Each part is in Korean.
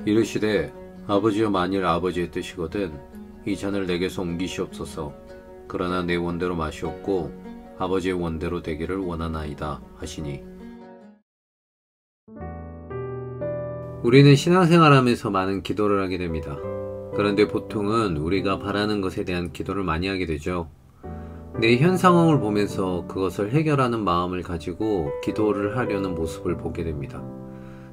이르시되 아버지여, 만일 아버지의 뜻이거든 이 잔을 내게서 옮기시옵소서. 그러나 내 원대로 마시옵고 아버지의 원대로 되기를 원하나이다 하시니. 우리는 신앙생활하면서 많은 기도를 하게 됩니다. 그런데 보통은 우리가 바라는 것에 대한 기도를 많이 하게 되죠. 내 현 상황을 보면서 그것을 해결하는 마음을 가지고 기도를 하려는 모습을 보게 됩니다.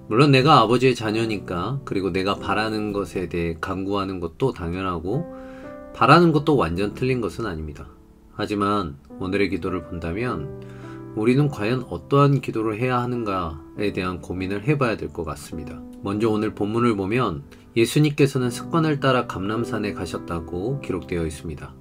물론 내가 아버지의 자녀니까, 그리고 내가 바라는 것에 대해 간구하는 것도 당연하고 바라는 것도 완전 틀린 것은 아닙니다. 하지만 오늘의 기도를 본다면 우리는 과연 어떠한 기도를 해야 하는가에 대한 고민을 해봐야 될 것 같습니다. 먼저 오늘 본문을 보면 예수님께서는 습관을 따라 감람산에 가셨다고 기록되어 있습니다.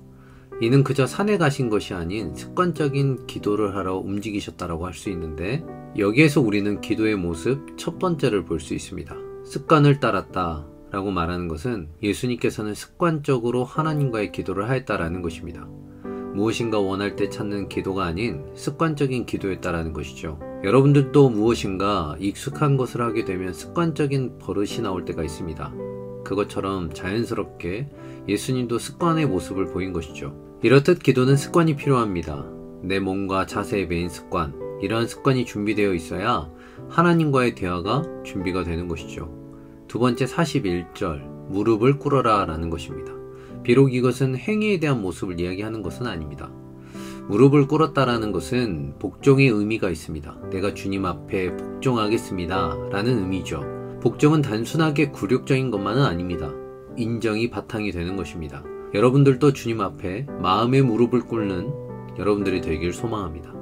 이는 그저 산에 가신 것이 아닌 습관적인 기도를 하러 움직이셨다고 할 수 있는데, 여기에서 우리는 기도의 모습 첫 번째를 볼 수 있습니다. 습관을 따랐다 라고 말하는 것은 예수님께서는 습관적으로 하나님과의 기도를 하였다라는 것입니다. 무엇인가 원할 때 찾는 기도가 아닌 습관적인 기도였다라는 것이죠. 여러분들도 무엇인가 익숙한 것을 하게 되면 습관적인 버릇이 나올 때가 있습니다. 그것처럼 자연스럽게 예수님도 습관의 모습을 보인 것이죠. 이렇듯 기도는 습관이 필요합니다. 내 몸과 자세에 배인 습관, 이러한 습관이 준비되어 있어야 하나님과의 대화가 준비가 되는 것이죠. 두 번째 41절, 무릎을 꿇어라 라는 것입니다. 비록 이것은 행위에 대한 모습을 이야기하는 것은 아닙니다. 무릎을 꿇었다라는 것은 복종의 의미가 있습니다. 내가 주님 앞에 복종하겠습니다 라는 의미죠. 복종은 단순하게 굴욕적인 것만은 아닙니다. 인정이 바탕이 되는 것입니다. 여러분들도 주님 앞에 마음의 무릎을 꿇는 여러분들이 되길 소망합니다.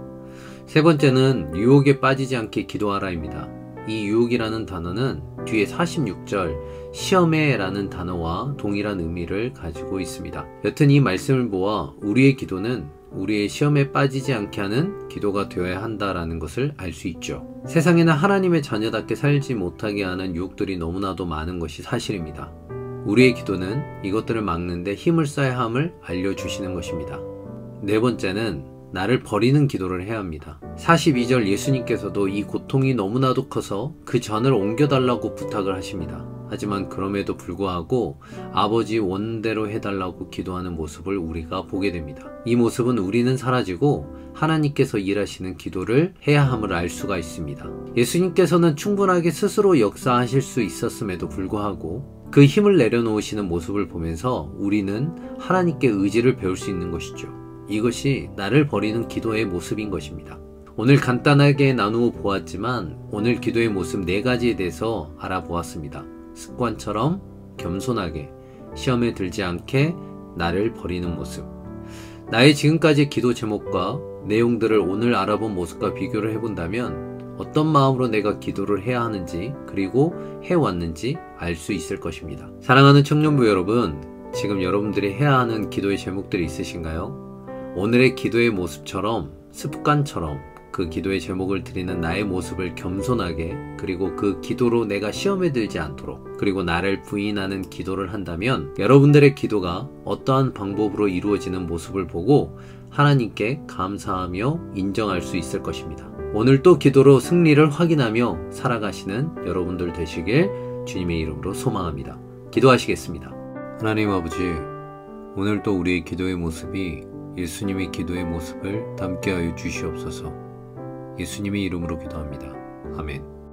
세 번째는 유혹에 빠지지 않게 기도하라입니다. 이 유혹이라는 단어는 뒤에 46절 시험에 라는 단어와 동일한 의미를 가지고 있습니다. 여튼 이 말씀을 보아 우리의 기도는 우리의 시험에 빠지지 않게 하는 기도가 되어야 한다라는 것을 알 수 있죠. 세상에는 하나님의 자녀답게 살지 못하게 하는 유혹들이 너무나도 많은 것이 사실입니다. 우리의 기도는 이것들을 막는데 힘을 써야 함을 알려주시는 것입니다. 네 번째는 나를 버리는 기도를 해야 합니다. 42절 예수님께서도 이 고통이 너무나도 커서 그 잔을 옮겨달라고 부탁을 하십니다. 하지만 그럼에도 불구하고 아버지 원대로 해달라고 기도하는 모습을 우리가 보게 됩니다. 이 모습은 우리는 사라지고 하나님께서 일하시는 기도를 해야 함을 알 수가 있습니다. 예수님께서는 충분하게 스스로 역사하실 수 있었음에도 불구하고 그 힘을 내려놓으시는 모습을 보면서 우리는 하나님께 의지를 배울 수 있는 것이죠. 이것이 나를 버리는 기도의 모습인 것입니다. 오늘 간단하게 나누어 보았지만 오늘 기도의 모습 4가지에 대해서 알아보았습니다. 습관처럼 겸손하게, 시험에 들지 않게 나를 버리는 모습. 나의 지금까지 기도 제목과 내용들을 오늘 알아본 모습과 비교를 해본다면 어떤 마음으로 내가 기도를 해야 하는지, 그리고 해왔는지 알 수 있을 것입니다. 사랑하는 청년부 여러분, 지금 여러분들이 해야 하는 기도의 제목들이 있으신가요? 오늘의 기도의 모습처럼, 습관처럼 그 기도의 제목을 드리는 나의 모습을 겸손하게, 그리고 그 기도로 내가 시험에 들지 않도록, 그리고 나를 부인하는 기도를 한다면 여러분들의 기도가 어떠한 방법으로 이루어지는 모습을 보고 하나님께 감사하며 인정할 수 있을 것입니다. 오늘 또 기도로 승리를 확인하며 살아가시는 여러분들 되시길 주님의 이름으로 소망합니다. 기도하시겠습니다. 하나님 아버지, 오늘 또 우리의 기도의 모습이 예수님의 기도의 모습을 담게 하여 주시옵소서. 예수님의 이름으로 기도합니다. 아멘.